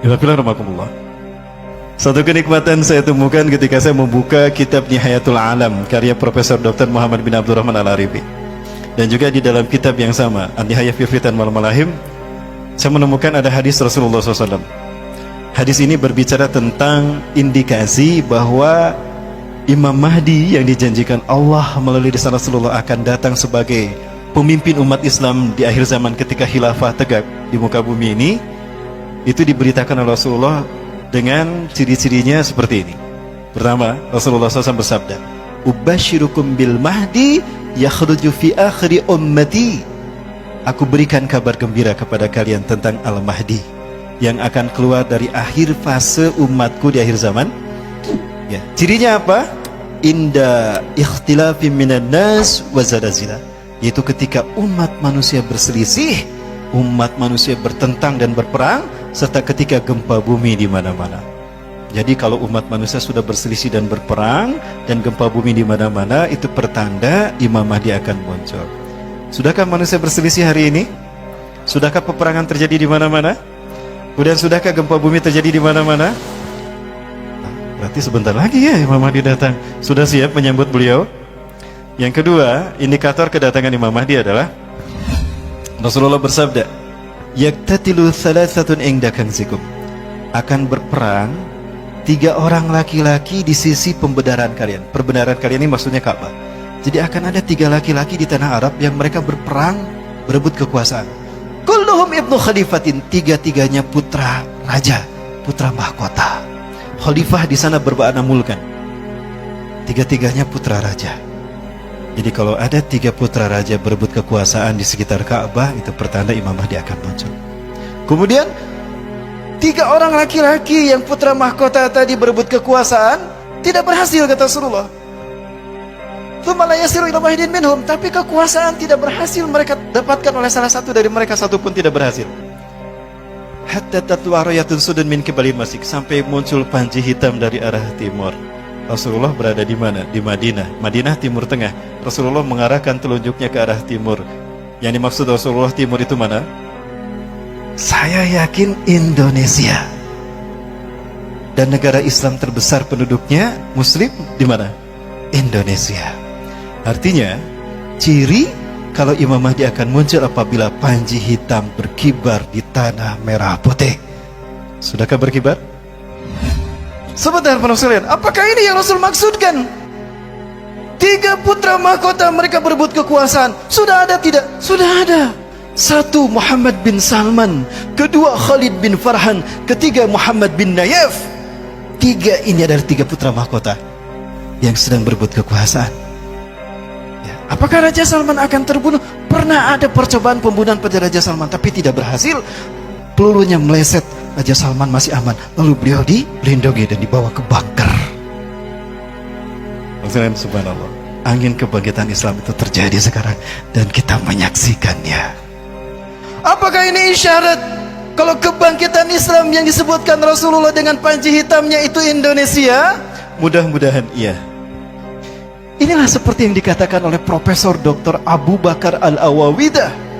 Bismillahirrahmanirrahim. Satu kenikmatan saya temukan ketika saya membuka kitab Nihayatul Alam karya Profesor Dr. Muhammad bin Abdurrahman Al-Arifi, dan juga di dalam kitab yang sama An-Nihayah fi Fitan wal Malahim, saya menemukan ada hadis Rasulullah SAW. Hadis ini berbicara tentang indikasi bahwa Imam Mahdi yang dijanjikan Allah melalui lisan Rasulullah akan datang sebagai pemimpin umat Islam di akhir zaman ketika khilafah tegak di muka bumi ini. Itu diberitakan oleh Rasulullah dengan ciri-cirinya seperti ini. Pertama, Rasulullah SAW bersabda, "Ubashirukum bil mahdi yakhruju fi akhiri ummati." Aku berikan kabar gembira kepada kalian tentang Al-Mahdi yang akan keluar dari akhir fase umatku di akhir zaman. Ya, cirinya apa? Inda ikhtilafi minan nas wa zalazila, yaitu ketika umat manusia berselisih, umat manusia bertentang dan berperang, serta ketika gempa bumi di mana-mana. Jadi kalau umat manusia sudah berselisih dan berperang dan gempa bumi di mana-mana, itu pertanda Imam Mahdi akan muncul. Sudahkah manusia berselisih hari ini? Sudahkah peperangan terjadi di mana-mana? Kemudian sudahkah gempa bumi terjadi di mana-mana? Nah, berarti sebentar lagi ya Imam Mahdi datang. Sudah siap menyambut beliau? Yang kedua, indikator kedatangan Imam Mahdi adalah Rasulullah bersabda, "Yaktatilu thalathatun inda kanzikum." Akan berperang 3 orang laki-laki di sisi pembenaran kalian. Pembenaran kalian ini maksudnya Ka'bah. Jadi akan ada 3 laki-laki di tanah Arab yang mereka berperang berebut kekuasaan. Kulluhum ibnu khalifatin, 3-3-nya putra raja, putra mahkota. Khalifah di sana bermakna mulkan. 3-3-nya putra raja. Jadi kalau ada 3 putra raja berebut kekuasaan di sekitar Ka'bah, itu pertanda Imam Mahdi akan muncul. Kemudian 3 orang laki-laki yang putra mahkota tadi berebut kekuasaan tidak berhasil, kata Rasulullah. Tsumma la yasiru ila wahidin minhum, tapi kekuasaan tidak berhasil mereka dapatkan oleh salah satu dari mereka, satu pun tidak berhasil. Hatta tatlu'a rayatun sudun min qibalil masjid, sampai muncul panji hitam dari arah timur. Rasulullah berada di mana? Di Madinah. Madinah timur tengah. Rasulullah mengarahkan telunjuknya ke arah timur. Yang dimaksud Rasulullah timur itu mana? Saya yakin Indonesia. Dan negara Islam terbesar penduduknya Muslim di mana? Indonesia. Artinya, ciri kalau Imam Mahdi akan muncul apabila panji hitam berkibar di tanah merah putih. Sudahkah berkibar? Sebentar para sekalian, apakah ini yang Rasul maksudkan? 3 putra mahkota mereka berebut kekuasaan. Sudah ada tidak? Sudah ada. 1 Muhammad bin Salman, 2 Khalid bin Farhan, 3 Muhammad bin Nayef. 3 ini adalah 3 putra mahkota yang sedang berebut kekuasaan. Ya, apakah Raja Salman akan terbunuh? Pernah ada percobaan pembunuhan pada Raja Salman, tapi tidak berhasil. Pelurunya meleset, Raja Salman masih aman. Lalu beliau dilindungi dan dibawa ke bunker. Subhanallah, angin kebangkitan Islam itu terjadi sekarang dan kita menyaksikannya. Apakah ini isyarat kalau kebangkitan Islam yang disebutkan Rasulullah dengan panji hitamnya itu Indonesia? Mudah-mudahan iya. Inilah seperti yang dikatakan oleh Profesor Dr. Abu Bakar Al-Awawidah.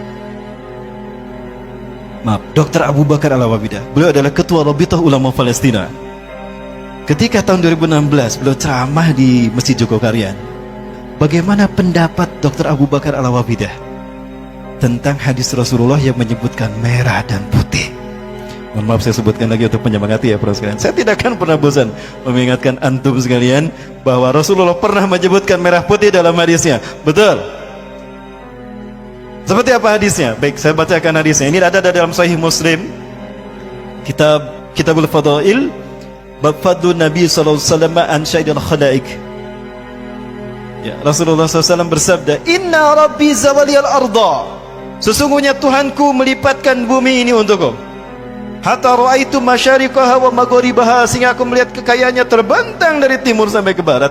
Maaf, Dr. Abu Bakar Al-Awawidah. Beliau adalah Ketua Rabithah Ulama Palestina. Ketika tahun 2016 beliau ceramah di Masjid Jogokarian, bagaimana pendapat Dr. Abu Bakar Al-Awawidah tentang hadis Rasulullah yang menyebutkan merah dan putih? Mohon maaf saya sebutkan lagi untuk menyemangati ya para sekalian. Saya tidak akan pernah bosan mengingatkan antum sekalian bahwa Rasulullah pernah menyebutkan merah putih dalam hadisnya. Betul? Seperti apa hadisnya? Baik, saya bacakan hadisnya. Ini ada dalam Sahih Muslim, Kitabul Fadail, bab fadlun Nabi sallallahu alaihi wasallam an syaidil khalaik. Ya, Rasulullah SAW bersabda, "Inna Rabbi zawaliyal arda." Sesungguhnya Tuhanku melipatkan bumi ini untukku. Hatta ra'aitu masyariqaha wa magharibaha, sehingga aku melihat kekayaannya terbentang dari timur sampai ke barat.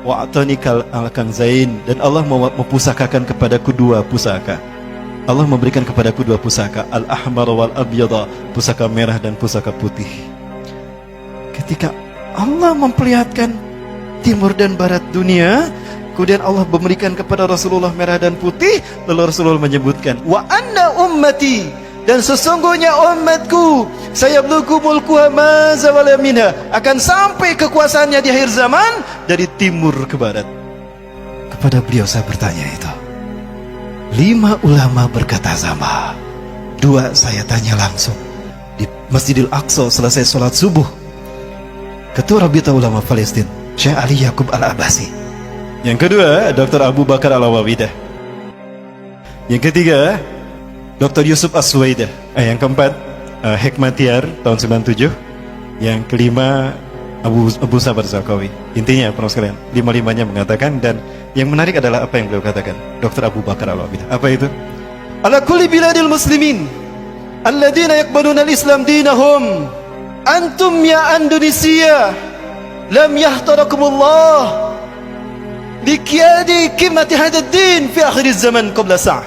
Wa atanikal al-kanzain, dan Allah mempusakakan kepadaku 2 pusaka. Allah memberikan kepadaku 2 pusaka, al-ahmar wal abyada, pusaka merah dan pusaka putih. Ketika Allah memperlihatkan timur dan barat dunia, kemudian Allah memberikan kepada Rasulullah merah dan putih, lalu Rasulullah menyebutkan, wa anna ummati, dan sesungguhnya umatku Sayabluku mulkuha ma zawala minha, akan sampai kekuasaannya di akhir zaman dari timur ke barat. Kepada beliau saya bertanya itu. 5 ulama berkata sama. 2 saya tanya langsung di Masjidil Aqsa selesai sholat subuh. Ketua Rabita Ulama Palestina, Syekh Ali Yaqub Al-Abasi. Yang kedua, Dr. Abu Bakar Al-Awawidah. Yang ketiga, Dr. Yusuf As-Suwaidah. Yang keempat, Hikmatiar tahun 97. Yang kelima, Abu Sabar Zakawi. Intinya, para sekalian, 5-5-nya mengatakan, dan yang menarik adalah apa yang beliau katakan, Dr. Abu Bakar Al-Awawidah. Apa itu? Ala kulli biladil muslimin alladhina yaqbaluna al-islam dinahum, antum ya Indonesia lam yahtarakumullah liqiyadi qimati hadzal din fi akhir zaman qabla sa'ah.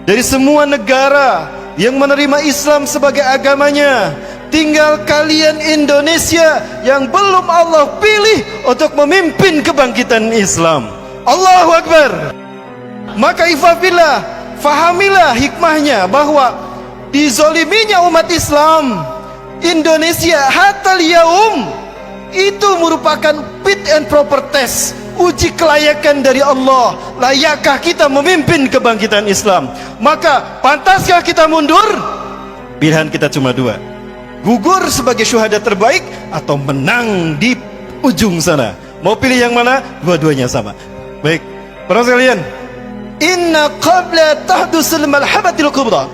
Dari semua negara yang menerima Islam sebagai agamanya, tinggal kalian Indonesia yang belum Allah pilih untuk memimpin kebangkitan Islam. Allahu Akbar. Maka ifafillah, fahamilah hikmahnya bahwa dizoliminya umat Islam Indonesia hatal yaum itu merupakan fit and proper test, uji kelayakan dari Allah. Layakkah kita memimpin kebangkitan Islam? Maka pantaskah kita mundur? Pilihan kita cuma 2, gugur sebagai syuhada terbaik atau menang di ujung sana. Mau pilih yang mana? Dua-duanya sama. Baik, para sekalian, inna qabla tahdusul malhamatil kubra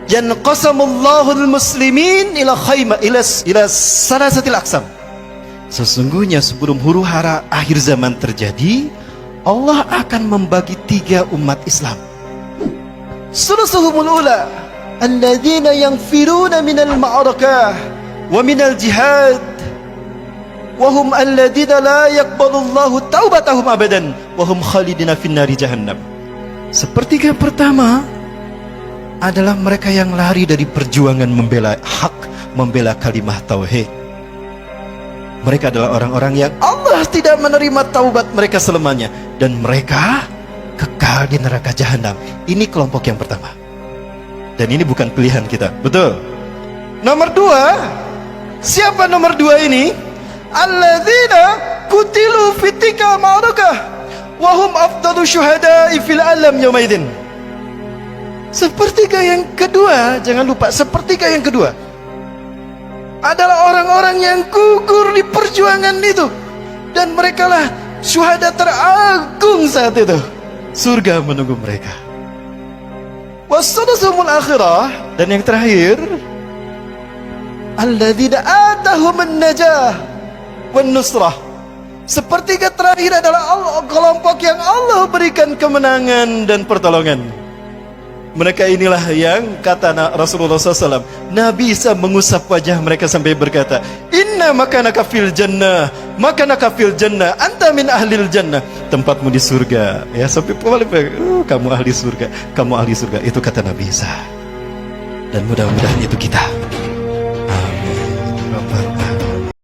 yanqasamullahu al-muslimin ila khayma ila salasatil aqsam. Sesungguhnya sebelum huru hara akhir zaman terjadi, Allah akan membagi 3 umat Islam. Sulusuhumul ula alladzina yanfiruna minal ma'arakah wa minal jihad wa hum alladzina la yaqbalullahu taubatahum abadan wa hum khalidina finnari jahannam. Sepertiga pertama adalah mereka yang lari dari perjuangan membela hak, membela kalimah tauhid. Mereka adalah orang-orang yang Allah tidak menerima taubat mereka selamanya, dan mereka kekal di neraka jahanam. Ini kelompok yang pertama. Dan ini bukan pilihan kita, betul? Nomor 2, siapa nomor 2 ini? Alladzina kutilu fitika ma'arakah wa hum afdalu syuhada'i fil alam yaumaidin. Sepertiga yang kedua, jangan lupa, sepertiga yang kedua adalah orang-orang yang gugur di perjuangan itu, dan mereka lah syuhada teragung saat itu. Surga menunggu mereka. Wassadasumul akhirah, dan yang terakhir, alladzina atahumun najah wan nusrah. Sepertiga terakhir adalah kelompok yang Allah berikan kemenangan dan pertolongan. Mereka inilah yang kata Rasulullah SAW, Nabi Isa mengusap wajah mereka sampai berkata, inna makanaka fil jannah, makanaka fil jannah, anta min ahlil jannah. Tempatmu di surga. Ya, sampai kamu ahli surga, kamu ahli surga. Itu kata Nabi Isa. Dan mudah-mudahan itu kita.